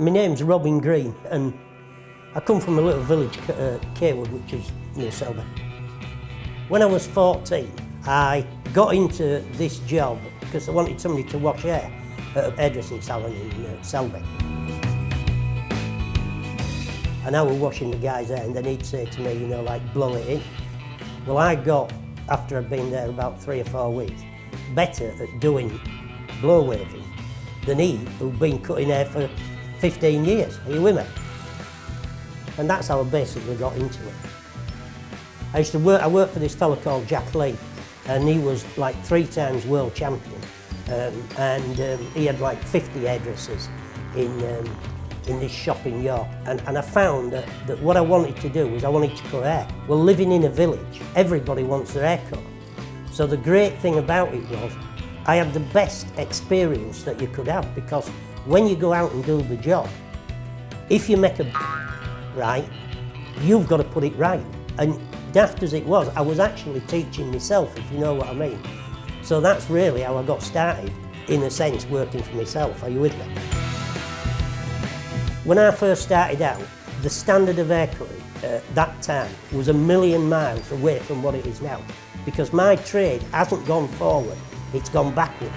My name's Robin Green and I come from a little village, Cawood, which is near Selby. When I was 14, I got into this job because I wanted somebody to wash hair at a hairdressing salon in Selby. And I was washing the guy's hair and then he'd say to me, you know, like, blow it in. Well, I got, after I'd been there about 3 or 4 weeks, better at doing blow waving than he, who'd been cutting hair for 15 years. Are you with me? And that's how I basically got into it. I worked for this fella called Jack Lee, and he was like 3 times world champion. He had like 50 hairdressers in this shop in York. And I found that what I wanted to do was I wanted to cut hair. Well, living in a village, everybody wants their hair cut. So the great thing about it was I had the best experience that you could have, because when you go out and do the job, if you make a right, you've got to put it right. And daft as it was, I was actually teaching myself, if you know what I mean. So that's really how I got started, in a sense, working for myself. Are you with me? When I first started out, the standard of haircutting at that time was a million miles away from what it is now, because my trade hasn't gone forward, it's gone backward.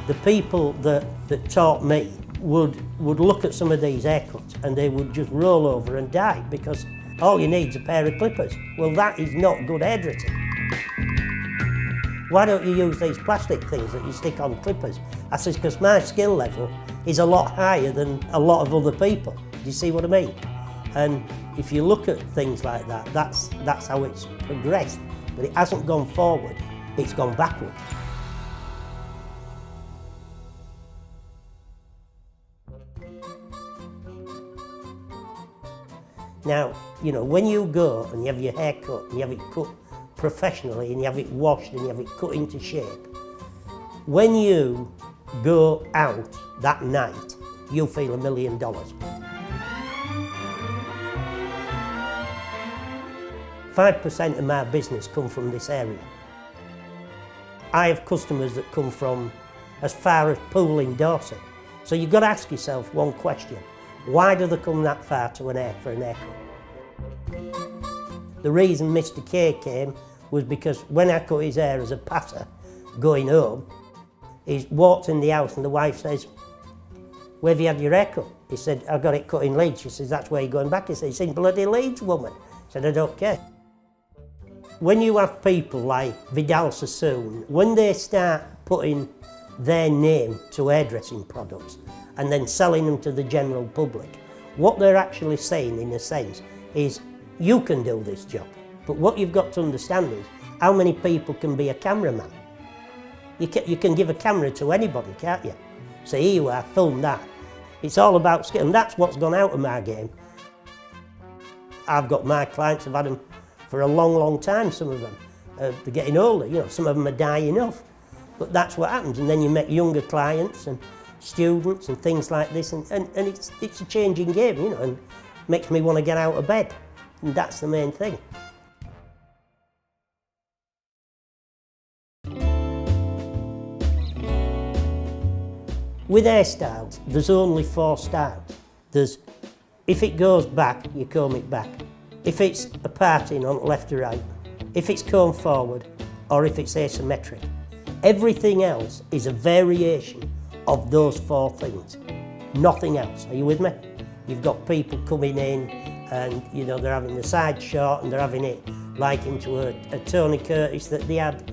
The people that taught me would look at some of these haircuts and they would just roll over and die, because all you need is a pair of clippers. Well, that is not good hairdressing. Why don't you use these plastic things that you stick on clippers? I said, because my skill level is a lot higher than a lot of other people. Do you see what I mean? And if you look at things like that, that's how it's progressed. But it hasn't gone forward, it's gone backward. Now, you know, when you go and you have your hair cut and you have it cut professionally and you have it washed and you have it cut into shape, when you go out that night, you'll feel $1 million. 5% of my business come from this area. I have customers that come from as far as Poole in Dorset. So you've got to ask yourself one question. Why do they come that far for an haircut? The reason Mr. K came was because when I cut his hair as a passer going home, he walked in the house and the wife says, "Where have you had your hair cut?" He said, "I got it cut in Leeds." She says, "That's where you're going back?" He said, "It's in bloody Leeds, woman." I said, "I don't care." When you have people like Vidal Sassoon, when they start putting their name to hairdressing products and then selling them to the general public, what they're actually saying, in a sense, is you can do this job. But what you've got to understand is how many people can be a cameraman. You can give a camera to anybody, can't you? So here you are, film that. It's all about skill, and that's what's gone out of my game. I've got my clients, I've had them for a long, long time, some of them. They're getting older, you know, some of them are dying off. But that's what happens, and then you make younger clients and students and things like this, and it's a changing game, you know, and makes me want to get out of bed, and that's the main thing. With hairstyles, there's only 4 styles. There's, if it goes back, you comb it back. If it's a parting on left to right, if it's combed forward, or if it's asymmetric. Everything else is a variation of those 4 things. Nothing else. Are you with me? You've got people coming in and, you know, they're having the side short and they're having it like into a Tony Curtis that they had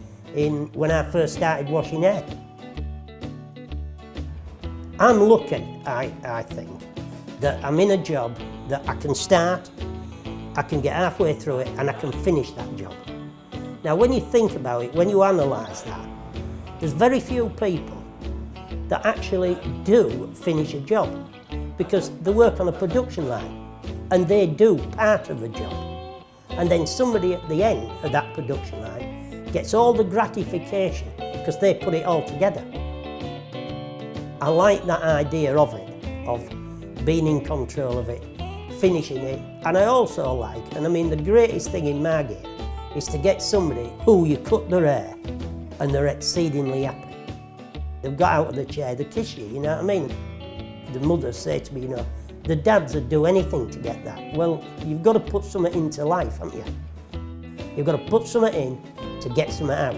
when I first started washing hair. I'm lucky, I think, that I'm in a job that I can start, I can get halfway through it, and I can finish that job. Now, when you think about it, when you analyse that, there's very few people that actually do finish a job, because they work on a production line and they do part of a job. And then somebody at the end of that production line gets all the gratification because they put it all together. I like that idea of it, of being in control of it, finishing it. And I also like, and I mean the greatest thing in my game, is to get somebody who you cut their hair and they're exceedingly happy. They've got out of the chair, they kiss you, you know what I mean? the mothers say to me, you know, the dads would do anything to get that. Well, you've got to put something into life, haven't you? You've got to put something in to get something out.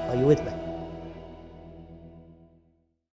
Are you with me?